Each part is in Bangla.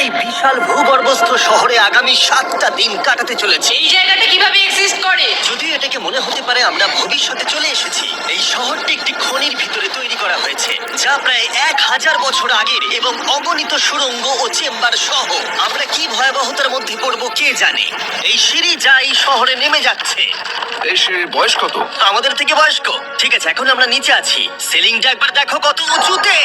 এই বিশাল ভূগর্ভস্থ শহরে আগামী 7টা দিন কাটাতে চলেছি। এই জায়গাটা কিভাবে এক্সিস্ট করে? যদিও এটাকে মনে হতে পারে আমরা ভবিষ্যতে চলে এসেছি, এই শহরটি একটি খনির ভিতরে তৈরি করা হয়েছে যা প্রায় 1000 বছর আগের এবং অগণিত সুড়ঙ্গ ও চেম্বার সহ। আমরা কি ভয়াবহতার মধ্যে পড়বো কে জানে। এই সিঁড়ি যা এই শহরে নেমে যাচ্ছে এই সিঁড়ির বয়স কত? আমাদের থেকে বয়স্ক। ঠিক আছে, এখন আমরা নিচে আছি। সিলিংটা একবার দেখো কত উঁচুতে।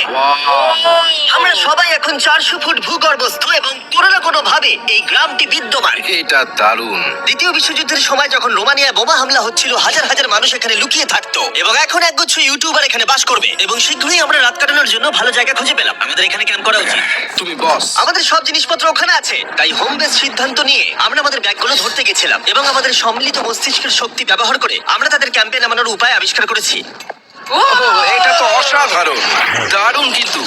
আমরা সবাই এখন 400 ফুট ভূগর্ভস্থ এবং কোনো না কোনো ভাবে এই গ্রামটি বিদ্যমান। এটা দারুণ। দ্বিতীয় বিশ্বযুদ্ধের সময় যখন রোমানিয়ায় বোমা হামলা হচ্ছিল, হাজার হাজার মানুষ এখানে লুকিয়ে থাকতো এবং এখন একগুচ্ছ ইউটিউবার এখানে বাস করবে। এবং শীঘ্রই আমরা রাত কাটানোর জন্য ভালো জায়গা খুঁজে পেলাম। আমাদের এখানে ক্যাম্প করা উচিত। তুমি বস। আমাদের সব জিনিসপত্র ওখানে আছে, তাই হোম বেস সিদ্ধান্ত নিয়ে আমরা আমাদের ব্যাগগুলো ধরতে গেছিলাম এবং আমাদের সম্মিলিত মস্তিষ্কের শক্তি ব্যবহার করে আমরা তাদের ক্যাম্পে নামানোর উপায় আবিষ্কার করেছি। ও! এটা তো অসাধারণ, দারুণ কিন্তু।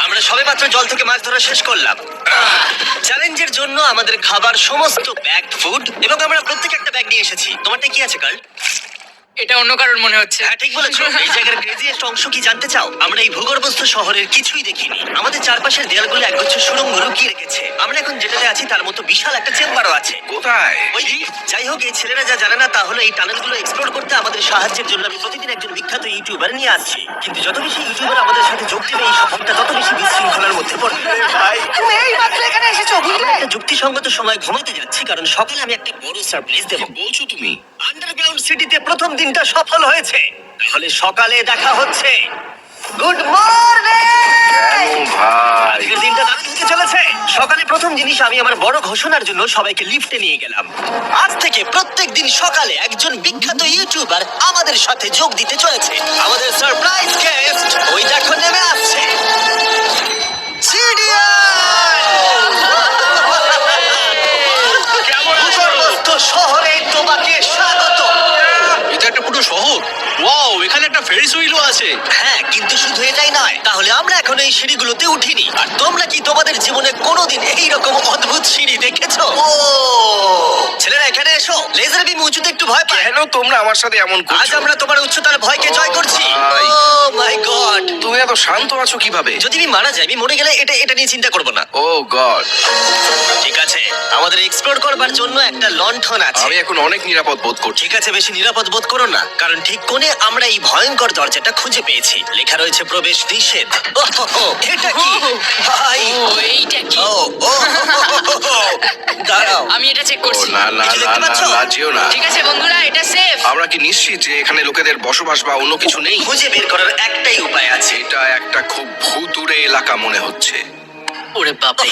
আমরা সবেমাত্র জল থেকে মাছ ধরা শেষ করলাম। চ্যালেঞ্জের জন্য আমাদের খাবার সমস্ত ব্যাগ ফুড এবং আমরা প্রত্যেক একটা ব্যাগ নিয়ে এসেছি। তোমারটা কি আছে কার্ল? এটা অন্য কারণ মনে হচ্ছে। হ্যাঁ, ঠিক বলেছো। এই জায়গার ক্রেজিয়েস্ট অংশ কি জানতে চাও? আমরা এই ভূগর্ভস্থ শহরের কিছুই দেখিনি। আমাদের চারপাশের দেয়ালগুলো একগুচ্ছ সুড়ঙ্গ লুকিয়ে রেখেছে। আমরা এখন যেটাতে আছি তার মতো বিশাল একটা চেম্বারও আছে। কোথায়? ওই যাই হোক, এই ছেলেরা যা জানে না তা হলো এই টানেলগুলো এক্সপ্লোর করতে আমাদের সাহায্যের জন্য আমি প্রতিদিন একজন বিখ্যাত ইউটিউবার নিয়ে আসছি। কিন্তু যত বেশি ইউটিউবার আমাদের সাথে যোগ দেবে এই শহরটা তত বেশি বিশৃঙ্খলার মধ্যে পড়বে। ভাই, তুমি এই মাত্র এখানে এসেছো, বুঝলে? একটা যুক্তিসঙ্গত সময় ঘুমাতে যাচ্ছি কারণ সকালে আমি একটা বড় সারপ্রাইজ দেবো। বলছো তুমি? আন্ডারগ্রাউন্ড সিটিতে প্রথম দিনটা সফল হয়েছে। তাহলে সকালে দেখা হচ্ছে। Good morning! কেন ভাই? আজকের দিনটা দারুণ হতে চলেছে। সকালে প্রথম জিনিস, আমি আমার বড় ঘোষণার জন্য সবাইকে লিফটে নিয়ে গেলাম। আজ থেকে প্রত্যেক দিন সকালে একজন বিখ্যাত ইউটিউবার আমাদের সাথে যোগ দিতে চলেছে। আমাদের সারপ্রাইজ গেস্ট ওই দেখো নেমে আসছে। ভূগর্ভস্থ শহরে তোমাকে স্বাগত। এটা একটা পুরো শহর। ওয়াও, এখানে একটা ফেরিস হুইলও আছে। হ্যাঁ, কিন্তু শুধু এটাই নয়। তাহলে আমরা এখন এই সিঁড়িগুলোতে উঠিনি। আর তোমরা কি তোমাদের জীবনে কোনোদিন এইরকম অদ্ভুত সিঁড়ি দেখেছো? ও ছেলেরা, এখানে এসো। লেজার বিম উঁচুতে একটু ভয় পায়। কেন তোমরা আমার সাথে এমন আজ করছো? আমরা তোমার উচ্চতার ভয়কে জয় করছি। ভাই। ও মাই গড! তুমি এত শান্ত আছো কিভাবে? যদি আমি মারা যাই, আমি মরে গেলে এটা নিয়ে চিন্তা করব না। ও গড। ঠিক আছে, আমাদের এক্সপ্লোর করবার জন্য একটা লণ্ঠন আছে। আমি এখন অনেক নিরাপদ বোধ করছি। ঠিক আছে, বেশি নিরাপদ বোধ করো না, কারণ ঠিক কোণে আমরা এই ভয়ঙ্কর দরজাটা খুঁজে পেয়েছি। লেখা রয়েছে প্রবেশ নিষেধ। ওহ, এটা কি ভাই? ও, এইটা কি? ও ও, দাঁড়াও। আমি এটা চেক ও করছি। না না কিছু না দেখতে না পাচ্ছ? না, যেও না। ঠিক আছে বন্ধুরা, এটা সেফ। আমরা কি নিশ্চিত যে এখানে লোকেদের বসবাস বা অন্য কিছু নেই? খুঁজে বের করার একটাই উপায় আছে। এটা একটা খুব ভুতুড়ে এলাকা মনে হচ্ছে। ওরে বাপরে!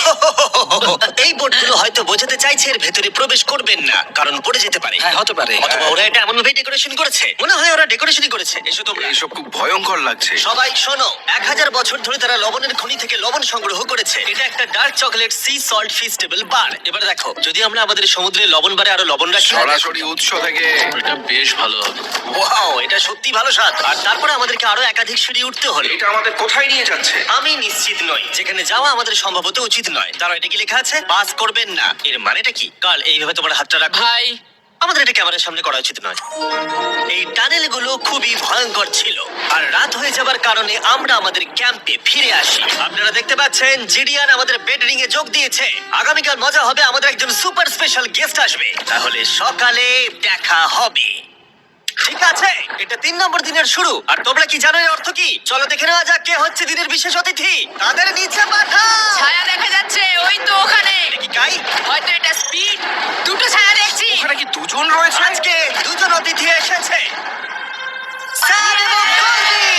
এই বোর্ডগুলো হয়তো বোঝাতে চাইছে এর ভেতরে প্রবেশ করবেন না, কারণ পড়ে যেতে পারে। হ্যাঁ, হতে পারে। অথবা ওরা এটা এমন ভাবে ডেকোরেশন করেছে, মনে হয় ওরা ডেকোরেশনই করেছে। এসো তোমরা। এইসব খুব ভয়ঙ্কর লাগছে। সবাই শোনো, 1000 বছর ধরে তারা লবণের খনি থেকে লবণ সংগ্রহ করেছে। এটা একটা dark chocolate sea salt Feastables bar. এবার দেখো, যদি আমরা আমাদের সমুদ্রে লবণ বারে আরো লবণ রাখি। সরাসরি উৎস থেকে। এটা বেশ ভালো হবে। ওয়াও, এটা সত্যি ভালো স্বাদ। আর তারপরে আমাদেরকে আরো একাধিক সিঁড়ি উঠতে হলো। এটা আমাদের কোথায় নিয়ে যাচ্ছে? আমি নিশ্চিত নই। যেখানে যাওয়া আমাদের সম্ভবত উচিত নয়। তারা এটা কি লেখা আছে? পাস করবেন না। এর মানেটা কি? কাল এইভাবে তোমার হাতটা রাখো। ভাই, আমাদের এটা ক্যামেরার সামনে করা উচিত নয়। এই টানেলগুলো খুবই ভয়ঙ্কর ছিল আর রাত হয়ে যাবার কারণে আমরা আমাদের ক্যাম্পে ফিরে আসি। আপনারা দেখতে পাচ্ছেন জিডিয়ান আমাদের বেডরিং এ যোগ দিয়েছে। আগামীকাল মজা হবে, আমাদের একজন সুপার স্পেশাল গেস্ট আসবে। তাহলে সকালে দেখা হবে। ঠিক আছে, এটা 3 নম্বর দিনের শুরু। আর তোমরা কি জানো এর অর্থ কি? চলো দেখে নেওয়া যাক কে হচ্ছে দিনের বিশেষ অতিথি। তাদের নিচে পাঠা। ছায়া দেখা যাচ্ছে, ওই তো ওখানে। কি গাই? হয়তো এটা স্পিড। দুটো ছায়া দেখছি। ওখানে কি দুজন রয়েছে? আজকে দুজন অতিথি এসেছে, স্যার এবং কলবি।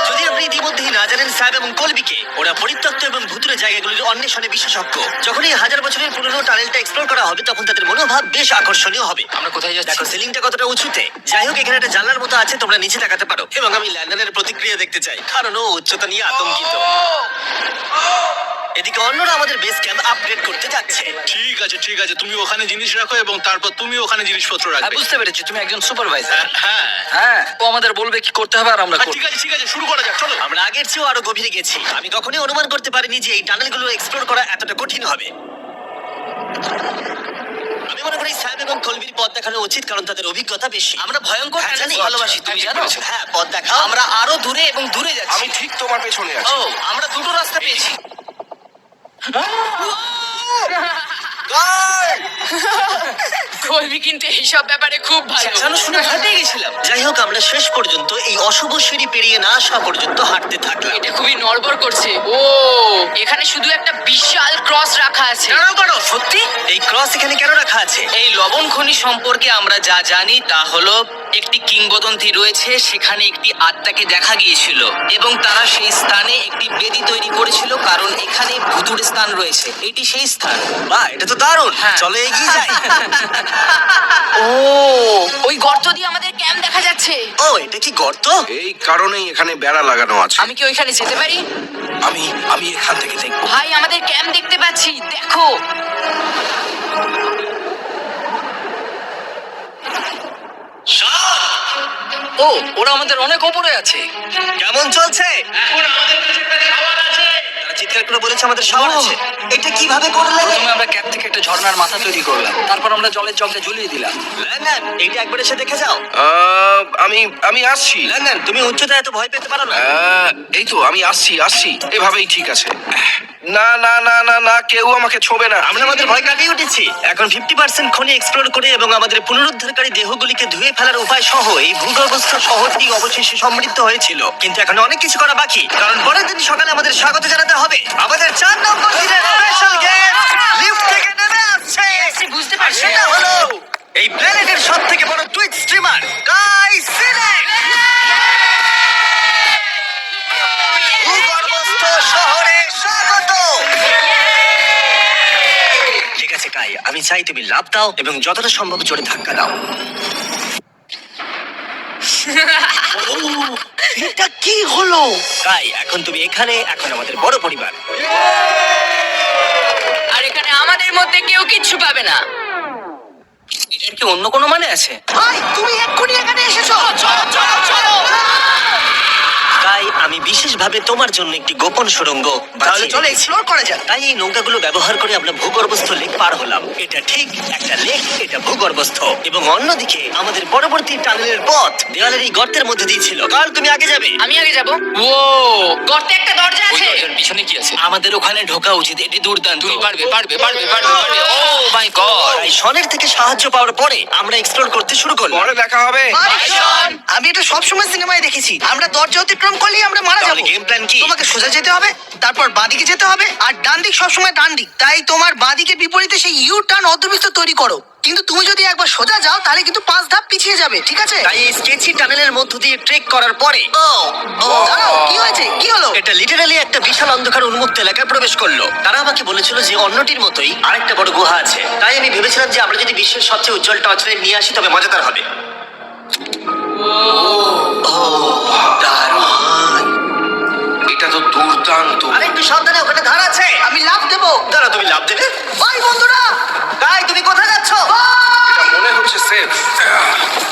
যদি আপনি ইতিমধ্যেই না জানেন, স্যাব এবং কলবিকে, ওরা পরিত্যক্ত এবং ভুতুরে জায়গাগুলির অন্বেষণে বিশেষজ্ঞ। যখন এই 1000 বছরের পুরনো টানেলটা এক্সপ্লোর করা হবে, তখন তাদের মনোভাব বেশ আকর্ষণীয় হবে। আমরা কোথায় যাচ্ছি? দেখো সিলিংটা কতটা উঁচুতে। যাই হোক, এখানে একটা জানলার মতো আছে, তোমরা নিচে তাকাতে পারো। এবং আমি ল্যান্ডনের প্রতিক্রিয়া দেখতে চাই, কারণ ও উচ্চতা নিয়ে আতঙ্কিত। এদিকে অন্যরা আমাদের বেস ক্যাম্প আপগ্রেড করতে যাচ্ছে। ঠিক আছে, ঠিক আছে, তুমি ওখানে জিনিস রাখো এবং তারপর তুমি ওখানে জিনিসপত্র হ্যাঁ, রাখবে। বুঝতে পেরেছি, তুমি একজন সুপারভাইজার। হ্যাঁ। হ্যাঁ, ও আমাদের বলবে কি করতে হবে আর আমরা করব। ঠিক আছে, ঠিক আছে, শুরু করা যাক, চলো। আমরা আগের চেয়েও আরো গভীরে গেছি। আমি কখনোই অনুমান করতে পারিনি যে এই টানেলগুলো এক্সপ্লোর করা এতটা কঠিন হবে। আমি মনে করি স্যাম এবং কলবির পথ দেখানো উচিত, কারণ তাদের অভিজ্ঞতা বেশি। আমরা ভয়ঙ্কর হ্যাঁ, টানেল জানি। ভালোবাসি, তুমি জানো? হ্যাঁ, পথ দেখাও। আমরা আরো দূরে এবং দূরে যাচ্ছি। আমি ঠিক তোমার পেছনে আছি। ও, আমরা দুটো রাস্তা পেয়েছি। কলবি কিন্তু এইসব ব্যাপারে খুব ভালো। চেঁচানো শুনে ভয় পেয়ে গেছিলাম। যাই হোক, আমরা শেষ পর্যন্ত এই অশুভ সিঁড়ি পেরিয়ে না আসা পর্যন্ত হাঁটতে থাকলাম। এটা খুবই নড়বড় করছে। ও, এখানে শুধু একটা বিশাল ক্রস রাখা আছে। দাঁড়াও দাঁড়াও, সত্যি? এই ক্রস এখানে কেন রাখা আছে? এই লবণ খনি সম্পর্কে আমরা যা জানি তা হলো একটি কিংবদন্তি রয়েছে, সেখানে একটি আত্মাকে দেখা গিয়েছিল এবং তারা সেই স্থানে একটি বেদি তৈরি করেছিল, কারণ এখানে ভুতুড়ে স্থান রয়েছে। এটি সেই স্থান। বাহ, এটা তো দারুণ। হ্যাঁ। চলো এগিয়ে যাই। ও, ওই গর্ত দিয়ে আমাদের ক্যাম্প দেখা যাচ্ছে। ও, এটা কি গর্ত? এই কারণেই এখানে বেড়া লাগানো আছে। আমি কি ওইখানে যেতে পারি? আমি এখান থেকে দেখবো। ভাই, আমাদের ক্যাম্প দেখতে পাচ্ছি, দেখো। ও, ওরা আমাদের অনেক ওপরে আছে। কেমন চলছে? তারা চিৎকার করে বলেছে আমাদের শাওয়ার ও। আছে। এটা কিভাবে করলে? প্রথমে আমরা ক্যাপ থেকে একটা ঝর্ণার মাথা তৈরি করলাম, তারপর আমরা জলের জগটা ঝুলিয়ে দিলাম। লন্ডন, এইটা একবার এসে দেখে যাও। আমি আসছি। লন্ডন, তুমি উচ্চতায় এত ভয় পেতে পারো না। এই তো আমি আসছি। এভাবেই ঠিক আছে। না না না না না, কেউ আমাকে ছোবে না। আমরা আমাদের ভয় কাটিয়ে উঠেছি। এখন 50% খনি এক্সপ্লোর করে এবং আমাদের পুনরুদ্ধারকারী দেহগুলিকে ধুয়ে ফেলার উপায় সহ এই ভূগর্ভস্থ শহরটি অবশেষে সমৃদ্ধ হয়েছিল। কিন্তু এখন অনেক কিছু করা বাকি, কারণ পরের দিন সকালে আমাদের স্বাগত জানাতে হবে। আমাদের 4 নম্বর দিনের স্পেশাল গেস্ট লিফট থেকে নেমে আসছে। বুঝতে আর পারছি। সেটা হলো এই প্ল্যানেটের সবথেকে বড় টুইট স্ট্রিমার গাই সিলেক্ট। ভূগর্ভস্থ শহরে স্বাগত। ঠিক আছে কাই, আমি চাই তুমি লাফ দাও এবং যতটা সম্ভব জোরে ধাক্কা দাও। এটা কি হলো? কাই, এখন তুমি এখানে, এখন আমাদের বড় পরিবার। আর এখানে আমাদের মধ্যে কেউ কিচ্ছু পাবে না। এটার কি অন্য কোনো মানে আছে? ভাই, তুমি এক্ষুনি এখানে এসেছো। চলো চলো চলো। তাই আমি বিশেষভাবে তোমার জন্য একটি গোপন সুড়ঙ্গ তাহলে চলো এক্সপ্লোর করা যাক। তাই এই নৌকাগুলো ব্যবহার করে আমরা ভূগর্ভস্থ লেক পার হলাম। এটা ঠিক একটা লেক, এটা ভূগর্ভস্থ। এবং অন্যদিকে আমাদের পরবর্তী টানেলের পথ দেওয়ালের এই গর্তের মধ্যে দিয়ে ছিল। কাল তুমি আগে যাবে। আমি আগে যাব। ও, গর্তে একটা দরজা আছে। পিছনে কি আছে? আমাদের ওখানে ঢোকা উচিত, এটি দুর্দান্ত। তুমি পারবে পারবে পারবে পারবে পারবে। ও মাই গড! তাই শনের থেকে সাহায্য পাওয়ার পরে আমরা এক্সপ্লোর করতে শুরু করলাম। পরে দেখা হবে। আমি এটা সবসময় সিনেমায় দেখেছি। আমরা দরজা অতিক্রম করলেই আমরা মারা তাহলে যাবো। গেম প্ল্যান কি? তোমাকে সোজা যেতে হবে, তারপর বাঁদিকে যেতে হবে, আর ডান দিক সবসময় ডান দিক। তাই তোমার বাঁদিকে বিপরীতে সেই ইউ টার্ন অর্ধবৃত্ত তৈরি করো। কিন্তু তুমি যদি একবার সোজা যাও তাহলে কিন্তু 5 ধাপ পিছিয়ে যাবে, ঠিক আছে? তাই এই স্কেচি টানেলের মধ্য দিয়ে ট্রেক করার পরে দাঁড়াও, কি হয়েছে? কি হলো? এটা লিটারালি একটা বিশাল অন্ধকার উন্মুক্ত এলাকায় প্রবেশ করলো। তারা আমাকে বলেছিল যে অন্যটির মতোই আরেকটা বড় গুহা আছে। তাই আমি ভেবেছিলাম যে আমরা যদি বিশ্বের সবচেয়ে উজ্জ্বল টর্চ লাইট নিয়ে আসি তবে মজাদার হবে। এটা তো দুর্দান্ত। আরে একটু সাবধানে, ওখানে ধার আছে। আমি লাফ দেবো। দাঁড়া, তুমি লাভ দেবে? বাই বন্ধুরা। তাই তুমি কোথায় যাচ্ছ? এটা মনে হচ্ছে সেফ।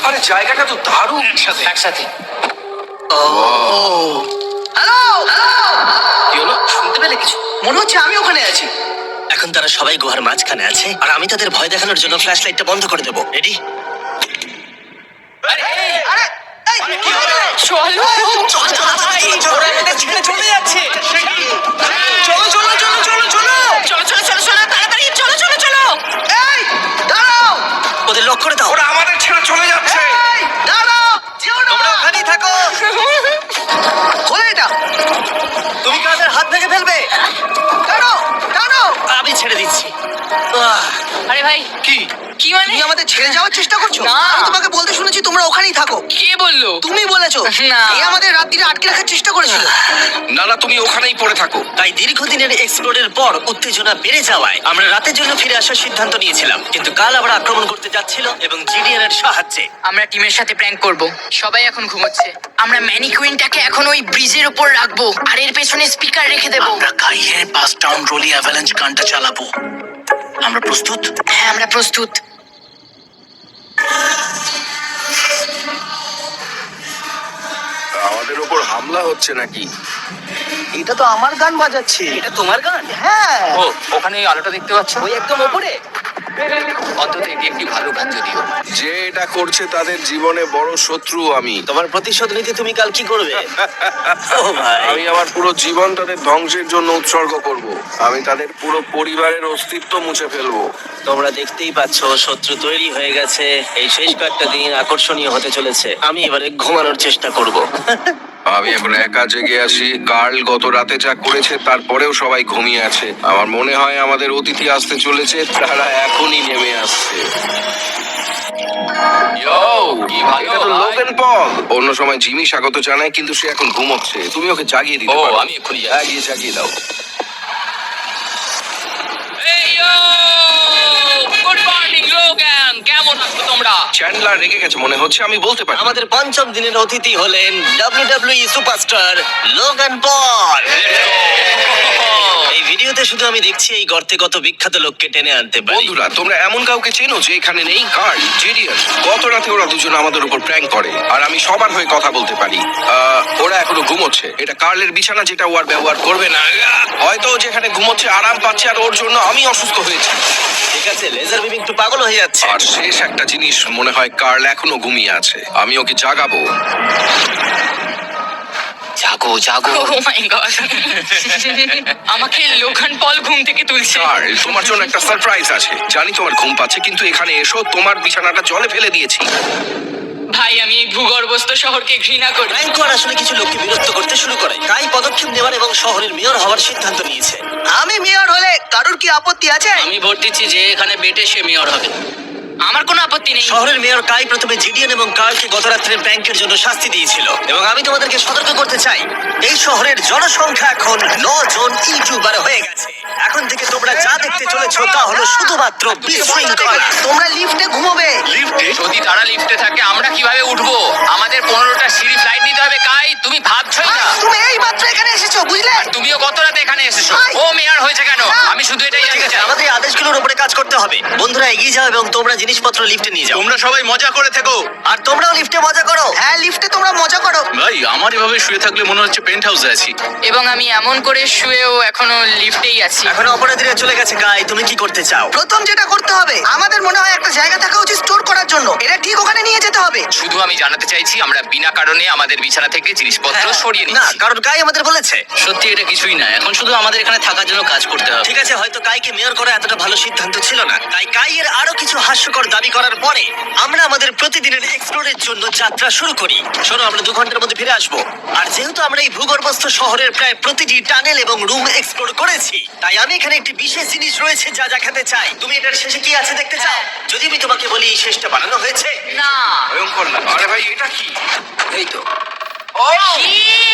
আরে জায়গাটা তো দারুণ। একসাথে। হ্যালো, কি হলো? শুনতে পেলে কিছু? মনে হচ্ছে আমি ওখানে আছি। এখন তারা সবাই গুহার মাঝখানে আছে আর আমি তাদের ভয় দেখানোর জন্য ফ্ল্যাশ লাইটটা বন্ধ করে দেবো। রেডি? আরে, এই, কি হলো? চলো। ওরা আমাদের ছেড়ে চলে যাচ্ছে। চলো চলো চলো চলো চলো। চলো চলো চলো চলো, তাড়াতাড়ি চলো চলো চলো। এই, দাঁড়াও, ওদের লক করে দাও। ওরা আমাদের ছেড়ে চলে যাচ্ছে। এই, দাঁড়াও, যেও না। তোমরা ওখানেই থাকো। খোলো এটা। তুমি কাদের হাত ভেঙে ফেলবে। দাঁড়াও, দাঁড়াও। আমি ছেড়ে দিচ্ছি। আরে ভাই, কি? কি মানে? তুমি আমাদের ছেড়ে যাওয়ার চেষ্টা করছো? না। আমি তোমাকে বলতে শুনেছি তোমরা ওখানেই থাকো। কে বললো? তুমি বলেছো। না। এ আমাদের রাত্রিরে আটকে রাখার চেষ্টা করেছিল। না না, তুমি ওখানেই পড়ে থাকো। তাই দীর্ঘদিনের এক্সপ্লোরের পর উত্তেজনা বেড়ে যাওয়ায় আমরা রাতের জন্য ফিরে আসার সিদ্ধান্ত নিয়েছিলাম। কিন্তু কাল আবার আক্রমণ করতে যাচ্ছিল এবং জিডিআর এর সাহায্যে। আমরা টিমের সাথে প্র্যাঙ্ক করব। সবাই এখন ঘুমোচ্ছে। আমরা ম্যানিকুইনটাকে এখন ওই ব্রিজের উপর রাখবো আর এর পেছনে স্পিকার রেখে দেবো। আমরা কাইয়ের পাস টাউন রোলি অ্যাভালাঞ্চ গানটা চালাবো। আমরা প্রস্তুত? হ্যাঁ, আমরা প্রস্তুত। আমাদের ওপর হামলা হচ্ছে নাকি? এটা তো আমার গান বাজাচ্ছে। এটা তোমার গান? হ্যাঁ। ও, ওখানে আলোটা দেখতে পাচ্ছ? ওই একদম ওপরে। অন্তত এটি একটি ভালো গান যদিও। যে এটা করছে তাদের জীবনে বড় শত্রু আমি। তোমার প্রতিশোধ নিতে তুমি কাল কি করবে? ও ভাই, আমি আমার পুরো জীবন তাদের ধ্বংসের জন্য উৎসর্গ করব। আমি তাদের পুরো পরিবারের অস্তিত্ব মুছে ফেলবো। তোমরা দেখতেই পাচ্ছ শত্রু তৈরি হয়ে গেছে। এই শেষ কয়েকটা দিন আকর্ষণীয় হতে চলেছে। আমি এবারে ঘুমানোর চেষ্টা করব। আমি এখন একা জেগে আছি। কার্ল গত রাতে যা করেছে তারপরেও সবাই ঘুমিয়ে আছে। আমার মনে হয় আমাদের অতিথি আসতে চলেছে, তারা এখনই নেমে আসছে। এটা তো লোগান পল। অন্য সময় জিমি স্বাগত জানায়, কিন্তু সে এখন ঘুমোচ্ছে। তুমি ওকে জাগিয়ে দিতে পারো। আমি এক্ষুনি হ্যাঁ, গিয়ে জাগিয়ে দাও। গুড মর্নিং লোগান, কেমন আছো তোমরা? চ্যান্ডলার রেগে গেছে মনে হচ্ছে, আমি বলতে পারি। আমাদের পঞ্চম দিনের অতিথি হলেন WWE সুপারস্টার লোগান পল। এই ভিডিওতে শুধু আমি দেখছি এই গর্তে কত বিখ্যাত লোককে টেনে আনতে পারি। বন্ধুরা, তোমরা এমন কাউকে চেনো যে এখানে নেই? কার্ল, জেডিয়ান। গত রাতে ওরা দুজন আমাদের উপর প্র্যাঙ্ক করে, আর আমি সবার হয়ে কথা বলতে পারি। ওরা এখনো ঘুমোচ্ছে। এটা কার্লের বিছানা, যেটা ও আর ব্যবহার করবে না। হয়তো ও যেখানে ঘুমোচ্ছে আরাম পাচ্ছে, আর ওর জন্য আমি অসুস্থ হয়েছি। ঠিক আছে, লেজার বিম একটু পাগল হয়ে যাচ্ছে। আর শেষ একটা জিনিস, মনে হয় কার্ল এখনো ঘুমিয়ে আছে। আমি ওকে জাগাবো। জাগো জাগো। ও মাই গড, আমাকে লোগান পল ঘুম থেকে তুলছে। কার্ল, তোমার জন্য একটা সারপ্রাইজ আছে। জানি তোমার ঘুম পাচ্ছে, কিন্তু এখানে এসো, তোমার বিছানাটা জলে ফেলে দিয়েছি। ভাই, আমি এই ভূগর্ভস্থ শহরকে ঘৃণা করি। ব্যাংকর আসলে কিছু লোককে বিরক্ত করতে শুরু করে, তাই পদক্ষেপ নেওয়ার এবং শহরের মেয়র হওয়ার সিদ্ধান্ত নিয়েছে। আমি মেয়র হলে কারোর কি আপত্তি আছে? আমি ভোট দিচ্ছি যে এখানে বেটে সে মেয়র হবে। আমার কোনো আপত্তি নেই। শহরের মেয়র কাই প্রথমে জিডিএন এবং কার্লকে গত রাত্রের ব্যাংকের জন্য শাস্তি দিয়েছিল, এবং আমি তোমাদেরকে সতর্ক করতে চাই, এই শহরের জনসংখ্যা এখন 9 জন ইউটিউবার হয়ে গেছে। এখন থেকে তোমরা যা দেখতে চলেছো তা হলো শুধুমাত্র বিশৃঙ্খলা। তোমরা লিফটে ঘুমোবে। যদি তারা লিফটে থাকে, আমরা কিভাবে উঠবো? আমাদের 15টা সিঁড়ি ফ্লাইট নিতে হবে। কাই, তুমি ভাবছই না। তুমি এই মাত্র এখানে এসেছো, বুঝলে? তুমিও গত রাতে এখানে এসেছো। ভাই! ও মেয়র হয়েছে কেন? আমি শুধু এটাই ঠিক জানতে আছে, চাই। আমাদের এই আদেশগুলোর উপরে কাজ করতে হবে। বন্ধুরা, এগিয়ে যাও এবং তোমরা জিনিসপত্র লিফটে নিয়ে যাও। তোমরা সবাই মজা করে থেকো। আর তোমরাও লিফটে মজা করো। হ্যাঁ, লিফটে তোমরা মজা করো। ভাই, আমার এভাবে শুয়ে থাকলে মনে হচ্ছে পেন্ট হাউসে আছি। এবং আমি এমন করে শুয়েও এখনো লিফটেই আছি। এখন অপরাধীরা চলে গেছে। কাই, তুমি কি করতে চাও? প্রথম যেটা করতে হবে, আমাদের মনে হয় একটা জায়গা থাকা উচিত স্টোর করার জন্য। এটা ঠিক ওখানে নিয়ে যেতে হবে। শুধু আমি জানাতে চাইছি, আমরা বিনা কারণে আমাদের বিছানা থেকে জিনিসপত্র সরিয়ে না, নিচ্ছি। কারণ কাই আমাদের বলেছে। সত্যি এটা কিছুই না, এখন শুধু আমাদের এখানে থাকার জন্য কাজ করতে হবে। ঠিক আছে, হয়তো কাইকে মেয়র করা এতটা ভালো সিদ্ধান্ত ছিল না, তাই কাইয়ের আরো কিছু হাস্যকর দাবি করার পরে আমরা আমাদের প্রতিদিনের এক্সপ্লোরের জন্য যাত্রা শুরু করি। শোনো, আমরা 2 ঘন্টার মধ্যে ফিরে আসবো। আর যেহেতু আমরা এই ভূগর্ভস্থ শহরের প্রায় প্রতিটি টানেল এবং রুম এক্সপ্লোর করেছি, তাই আমি এখানে একটি বিশেষ জিনিস রয়েছে যা দেখাতে চাই। তুমি এটার শেষে কি আছে দেখতে চাও? যদি আমি তোমাকে বলি এই শেষটা বানানো হয়েছে। না। ভয়ঙ্কর না? আরে ভাই, এটা কি? এই তো,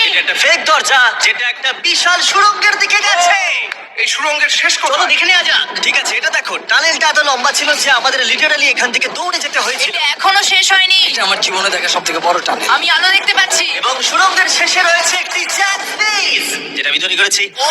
এটা একটা ফেক দরজা যেটা একটা বিশাল সুড়ঙ্গের দিকে গেছে। এই সুড়ঙ্গের শেষ চলো কোথায়? দেখে নেওয়া যাক। ঠিক আছে, এটা দেখো, টানেলটা এত লম্বা ছিল যে আমাদের লিটারালি এখান থেকে দৌড়ে যেতে হয়েছিল। এটা এখনো শেষ হয়নি। আমার জীবনে দেখা সবথেকে বড় টানেল। আমি আলো দেখতে পাচ্ছি। এবং সুড়ঙ্গের শেষে রয়েছে একটি জ্যাক বিস, যেটা আমি তৈরি করেছি। ও,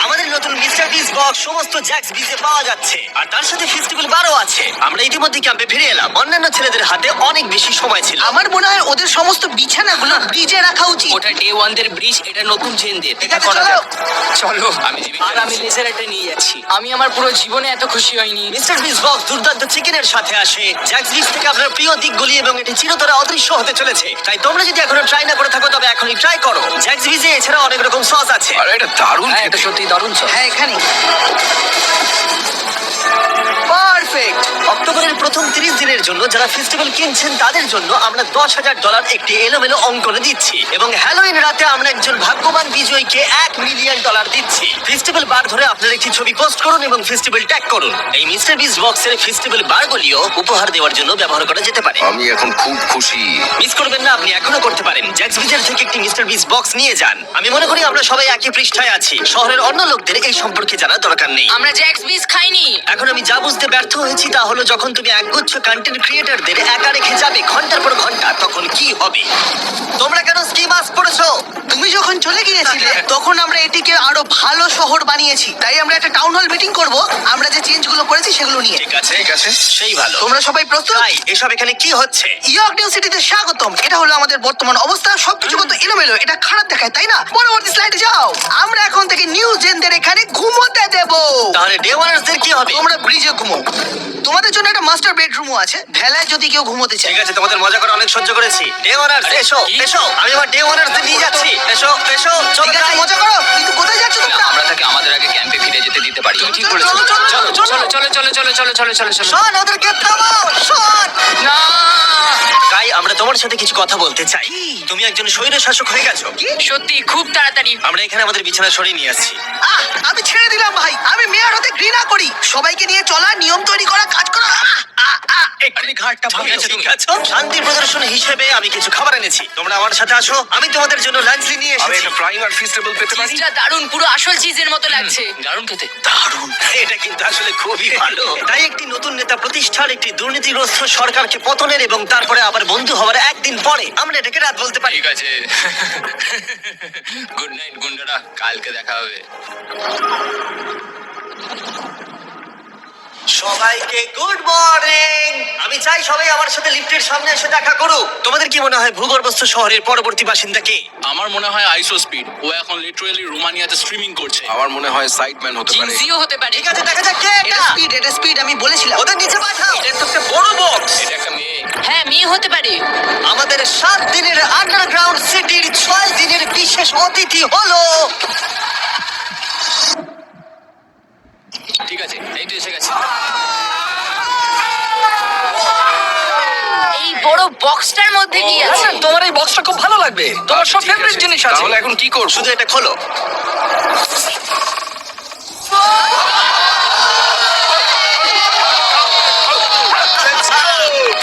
আমাদের নতুন মিস্টার বিস বক্স সমস্ত জ্যাক্স বিজে পাওয়া যাচ্ছে, আর তার সাথে ফেস্টিভ্যাল বারও আছে। আমরা ইতিমধ্যে ক্যাম্পে ফিরে এলাম। অন্যান্য ছেলেদের হাতে অনেক বেশি সময় ছিল। আমার মনে হয় ওদের সমস্ত বিছানাগুলো ব্রিজে রাখা উচিত। ওটা ডে 1 দের ব্রিজ, এটা নতুন জেনদের। ঠিক আছে, চলো। চলো। আর আমি লেজার এটা নিয়ে যাচ্ছি। আমি আমার পুরো জীবনে এত খুশি হইনি। মিস্টার বিস বক্স দুর্দান্ত চিকেনের সাথে আসে, জ্যাক্স বিস থেকে আপনার প্রিয় দিকগুলি, এবং এটি চিরতরে অদৃশ্য হতে চলেছে। তাই তোমরা যদি এখনো ট্রাই না করে থাকো, তবে এখনই ট্রাই করো। জ্যাক্স বিজে এছাড়া অনেক রকম সস আছে। আরে এটা দারুণ খেতে। সত্যি দারুণ সস। হ্যাঁ, এখানে পারফেক্ট। অক্টোবরের প্রথম 30 দিনের জন্য যারা ফেস্টিভ্যাল কিনছেন তাদের জন্য আমরা $10,000 একটি এলোমেলো অঙ্কনে দিচ্ছি, এবং হ্যালোইন রাতে আমরা একজন ভাগ্যবান বিজয়ীকে $1 মিলিয়ন দিচ্ছি। ফেস্টিভ্যাল বার ধরে আপনার একটি ছবি পোস্ট করুন এবং ফেস্টিভ্যাল ট্যাগ করুন। এই মিস্টার বিস বক্সের ফেস্টিভ্যাল বারগুলিও উপহার দেওয়ার জন্য ব্যবহার করা যেতে পারে। আমি এখন খুব খুশি। মিস করবেন না, আপনি এখনো করতে পারেন। জ্যাক্স বিজের থেকে একটি মিস্টার বিস বক্স নিয়ে যান। আমি মনে করি আমরা সবাই একই পৃষ্ঠায় আছি। শহরের অন্য লোকদের এই সম্পর্কে জানার দরকার নেই। আমরা জ্যাক্স বিস খাইনি। এখন আমি যা বুঝতে ব্যর্থ হয়েছি তা হলো, যখন তুমি একগুচ্ছ কন্টেন্ট ক্রিয়েটরদের একা রেখে যাবে ঘন্টার পর ঘন্টা, তখন কি হবে? তোমরা কেন স্কি মাস্ক পরেছো? তুমি যখন চলে গিয়েছিলে তখন আমরা এটিকে আরো ভালো শহর বানিয়েছি। তাই আমরা একটা টাউন হল মিটিং করব, আমরা যে চেঞ্জগুলো করেছি সেগুলো নিয়ে। ঠিক আছে, ঠিক আছে। সেই ভালো। তোমরা সবাই প্রস্তুত? তাই এসব এখানে কি হচ্ছে? ইয়র্ক নিউ সিটিতে স্বাগতম। এটা হলো আমাদের বর্তমান অবস্থা। সবকিছু কত এলোমেলো, এটা খারাপ দেখায়, তাই না? পরবর্তী স্লাইডে যাও। আমরা এখন থেকে নিউ জেনদের এখানে ঘুমোতে দেবো। তাহলে ডে ওয়ানার্সদের কি হবে? তোমরা ব্রিজে ঘুমো। তোমাদের জন্য একটা মাস্টার বেডরুমও আছে, ভেলায় যদি কেউ ঘুমোতে চায়। ঠিক আছে, তোমাদের মজা করে অনেক সহ্য করেছি। ডে ওয়ানার্স এসো এসো, আমি আমার ডে ওয়ানার্সদের নিয়ে যাচ্ছি। এসো এসো, চলো ঠিক আছে, যাই। মজা করো, কিন্তু কোথায় যাচ্ছ তোমরা? আমরা তাকে আমাদের আগে ক্যাম্পে ফিরে যেতে দিতে পারি। ঠিক বলেছো। চলো, চলো, চলো, চলো। চলো চলো চলো চলো চলো চলো চলো চলো শোন, ওদেরকে থামাও, শোন। না তাই আমরা তোমার সাথে কিছু কথা বলতে চাই। তুমি একজন স্বৈর শাসক হয়ে গেছো। সত্যি খুব তাড়াতাড়ি। আমরা এখানে আমাদের বিছানা সরিয়ে নিয়ে আসছি। আহ, আমি ছেড়ে দিলাম ভাই, আমি মেয়র হতে ঘৃণা করি। সবাইকে নিয়ে চলা, নিয়ম তৈরি করা, কাজ করা। একটুখানি ঘাটটা ভাঙা ঠিক আছে। শান্তি প্রদর্শন হিসেবে আমি কিছু খাবার এনেছি, তোমরা আমার সাথে আসো। আমি তোমাদের জন্য লাঞ্চ নিয়ে আমি এসেছি। একটা প্রাইম আর ফিস্টেবল পেতে পারি? চিজটা দারুণ, পুরো আসল চিজের মতো লাগছে। দারুণ খেতে। দারুণ, এটা কিন্তু আসলে খুবই ভালো। তাই একটি নতুন নেতা প্রতিষ্ঠার, একটি দুর্নীতিগ্রস্ত সরকারকে পতনের এবং তারপরে আবার বন্ধু হওয়ার একদিন পরে আমরা এটাকে রাত বলতে পারি। ঠিক আছে। গুড নাইট গুন্ডারা, কালকে দেখা হবে। সবাইকে গুড মর্নিং। আমি চাই সবাই আমার সাথে লিফটের সামনে এসে দেখা করুক। তোমাদের কি মনে হয় ভূগর্ভস্থ শহরের পরবর্তী বাসিন্দা কে? আমার মনে হয় আইসো স্পিড, ও এখন লিটারালি রোমানিয়াতে স্ট্রিমিং করছে। আমার মনে হয় সাইডম্যান হতে পারে। জিও হতে পারে। ঠিক আছে, দেখা যাক কে এটা। এটা স্পিড, আমি বলেছিলাম। ওদের নিচে পাঠাও। এটা তো একটা বড় বক্স। এটা একটা মেয়ে। হ্যাঁ, মেয়ে হতে পারে। আমাদের 7 দিনের আন্ডারগ্রাউন্ড সিটির 6 দিনের বিশেষ অতিথি হলো ঠিক আছে, এই তো এসে গেছে। এই বড় বক্সটার মধ্যে কি আছে? তোমার এই বক্সটা খুব ভালো লাগবে, তোমার সব ঠিক ফেভারিট আছে। জিনিস আছে। তাহলে এখন কি করব? শুধু এটা খোলো।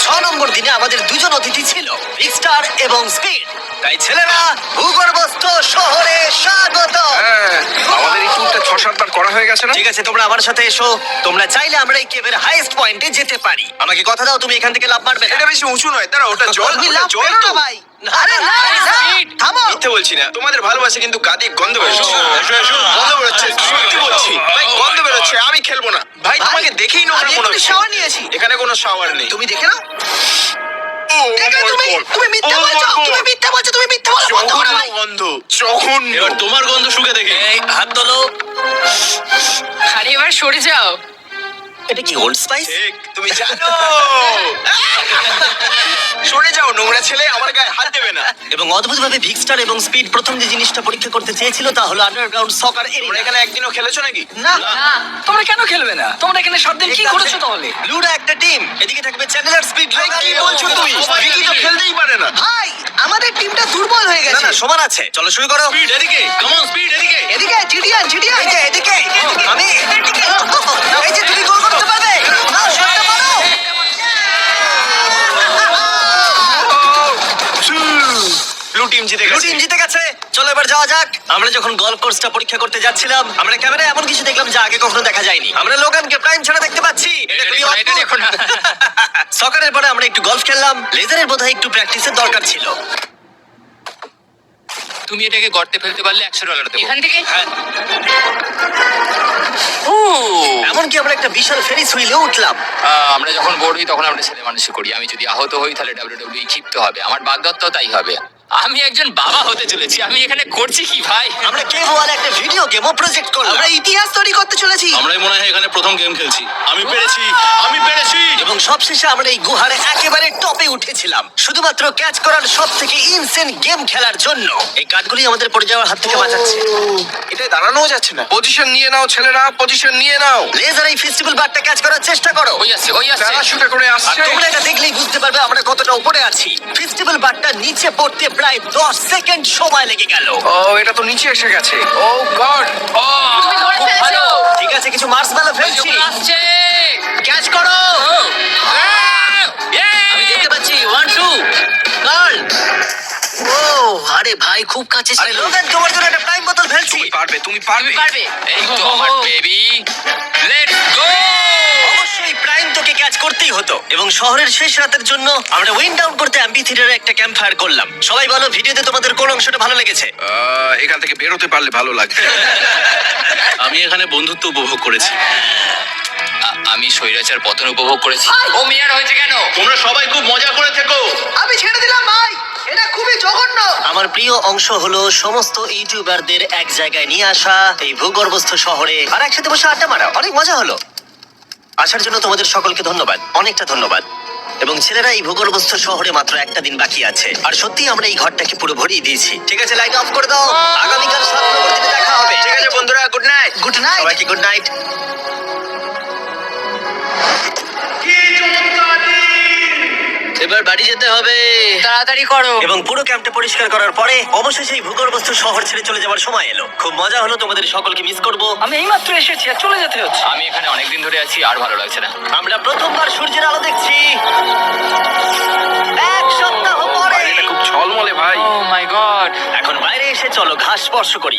ছ নম্বর দিনে আমাদের দুজন অতিথি ছিল, বিগ স্টার এবং স্পিড। তাই ছেলেরা, ভূগর্ভস্থ শহরে স্বাগত। হ্যাঁ, আমাদের এই ট্যুরটা 6-7 বার করা হয়ে গেছে না? ঠিক আছে, তোমরা আমার সাথে এসো। তোমরা চাইলে আমরা এই কেভের হাইয়েস্ট পয়েন্টে যেতে পারি। আমাকে কথা দাও, তুমি এখান থেকে লাফ মারবে না। এটা বেশি উঁচু নয়, দাঁড়া, ওটা জল। তুমি ওটা লাভ জল করো তো। না ভাই। না, আরে না, আরে না, speed। থামো। মিথ্যে বলছি না, তোমাদের ভালোবাসা কিন্তু গাদি গন্ধ বেরোচ্ছে। গন্ধ বেরোচ্ছে, সত্যি বলছি ভাই, গন্ধ বেরোচ্ছে। আমি খেলবো না ভাই, তোমাকে দেখেই নোংরা আমি মনে এক্ষুনি হচ্ছে। shower নিয়েছি। এখানে কোনো শাওয়ার নেই। তুমি দেখে নাও। Oh দেখলে my তুমি, God! তুমি মিথ্যা Oh my বলছো, God! তুমি মিথ্যা বলছো, তুমি মিথ্যা বলো, বন্ধ করো জঘন্য ভাই। গন্ধ, জঘন্য। এবার তোমার গন্ধ শুকে দেখে। এই হাত তোলো। আরে এবার সরে যাও। এটা কি ওল্ড স্পাইস? ঠিক, তুমি জানো। সরে যাও নোংরা ছেলে, আমার গায়ে হাত দেবে না। এবং অদ্ভুতভাবে বিগ স্টার এবং স্পিড প্রথম যে জিনিসটা পরীক্ষা করতে চেয়েছিল তা হলো আন্ডারগ্রাউন্ড সকার তোমরা এরিয়া। এখানে একদিনও খেলেছো নাকি? না, না, তোমরা কেন খেলবে না? তোমরা এখানে 7 দিন কি করেছো তাহলে? ব্লুরা একটা টিম, এদিকে থাকবে চ্যানেলার, স্পিড, ভাই, কি বলছো তুমি? ভিকি তো খেলতেই পারে না। ভাই, আমাদের টিমটা দুর্বল হয়ে না গেছে। না, সমান আছে। চলো শুরু করো। স্পিড এদিকে, কাম অন স্পিড এদিকে। এদিকে জিডিয়ান, জিডিয়ান। এই যে এদিকে, আমি এদিকে। এই যে তুমি গোল করতে পারবে। নাও, শটটা মারো। ব্লু টিম জিতে ব্লু গেছে। টিম জিতে গেছে। চলো এবার যাওয়া যাক। আমরা যখন গলফ কোর্সটা পরীক্ষা করতে যাচ্ছিলাম, আমরা ক্যামেরায় এমন কিছু দেখলাম যা আগে কখনো দেখা যায়নি। আমরা লোগানকে প্রাইম ছাড়া দেখতে পাচ্ছি। এটা খুবই দেখো না, এটা অদ্ভুত। দেখো না। সকারের পরে আমরা একটু গলফ খেললাম। লেজারের বোধহয় একটু প্র্যাকটিসের দরকার ছিল। তুমি এটাকে গর্তে ফেলতে পারলে $100 দেবো। এখান থেকে এমনকি আমরা একটা বিশাল ফেরিস হুইলে উঠলাম। আমরা যখন বোর হই তখন আমরা ছেলে মানুষই করি। আমি যদি আহত হই তাহলে WWE ক্ষিপ্ত হবে, আমার বাগদত্ত তাই হবে। আমি একজন বাবা হতে চলেছি, আমি এখানে করছি কি ভাই? আমরা কেভ ওয়ালে একটা ভিডিও গেমও প্রজেক্ট করলাম। আমরা ইতিহাস তৈরি করতে চলেছি। আমরাই মনে হয় এখানে প্রথম গেম খেলছি। আমি পেরেছি, আমি পেরেছি। এবং সবশেষে আমরা এই গুহার একেবারে টপে উঠেছিলাম শুধুমাত্র ক্যাচ করার সব থেকে ইনসেন গেম খেলার জন্য। এই কাঠগুলি আমাদের পড়ে যাওয়ার হাত থেকে বাঁচাচ্ছে। এটা দাঁড়ানোও যাচ্ছে না। পজিশন নিয়ে নাও ছেলেরা, পজিশন নিয়ে নাও। লেজার এই ফেস্টিভ্যাল বারটা ক্যাচ করার চেষ্টা করো। ওই আসছে, ওই আসছে। প্যারাশুটে করে আর আসছে। তোমরা এটা দেখলেই বুঝতে পারবে আমরা কতটা উপরে আছি। ফেস্টিভ্যাল বারটা নিচে পড়তে প্রায় 10 সেকেন্ড সময় লেগে গেল। ও, এটা তো নিচে এসে গেছে। ও গড। তুমি ধরে খুব ভালো। ফেলেছো। ঠিক আছে, কিছু মার্সম্যালো ফেলছি। ওগুলো আসছে। ক্যাচ করো। আমি দেখতে পাচ্ছি 1 2 গার্ল। ও, আরে ভাই, খুব কাছে আরে ছিল। লোগান, তোমার জন্য একটা টাইম বোতল ফেলছি। তুমি পারবে, তুমি পারবে। পারবে। এই তো আমার বেবি, লেটস গো। অবশ্যই প্রাইম তোকে ক্যাচ করতেই হতো। এবং শহরের শেষ রাতের জন্য আমরা উইন্ড ডাউন করতে অ্যাম্পি থিয়েটারে একটা ক্যাম্প ফায়ার করলাম। সবাই বলো ভিডিওতে তোমাদের কোন অংশটা ভালো লেগেছে? এখান থেকে বেরোতে পারলে ভালো লাগবে। আমি এখানে বন্ধুত্ব উপভোগ করেছি। আমি স্বৈরাচার পতন উপভোগ করেছি। ও মেয়ার হয়েছে কেন? তোমরা সবাই খুব মজা করে থেকো। আমি ছেড়ে দিলাম ভাই। এটা খুবই জঘন্য। আমার প্রিয় অংশ হলো সমস্ত ইউটিউবারদের এক জায়গায় নিয়ে আসা এই ভূগর্ভস্থ শহরে আর একসাথে বসে আড্ডা মারা। অনেক মজা হলো। আসার জন্য তোমাদের সকলকে ধন্যবাদ, অনেকটা ধন্যবাদ। এবং ছেলেরা, এই ভূগর্ভস্থ শহরে মাত্র একটা দিন বাকি আছে আর সত্যি আমরা এই ঘরটাকে পুরো ভরিয়ে দিয়েছি। ঠিক আছে, লাইট অফ করে দাও। আগামীকাল 7 নম্বর দিনে দেখা হবে। ঠিক আছে বন্ধুরা, গুড নাইট। Good night. সবাইকে গুড নাইট। এবার বাড়ি যেতে হবে। তাড়াতাড়ি করো। এবং পুরো ক্যাম্পটা পরিষ্কার করার পরে অবশেষে এই ভূগর্ভস্থ শহর ছেড়ে চলে যাওয়ার সময় এলো। খুব মজা হলো, তোমাদের সকলকে মিস করব। আমি এইমাত্র এসেছি আর চলে যেতে হচ্ছে। আমি এখানে অনেকদিন ধরে আছি আর ভালো লাগছে না। আমরা প্রথমবার সূর্যের আলো দেখছি 1 সপ্তাহ পরে। এটা খুব ঝলমলে ভাই। ও মাই গড। এখন বাইরে এসে চলো ঘাস স্পর্শ করি।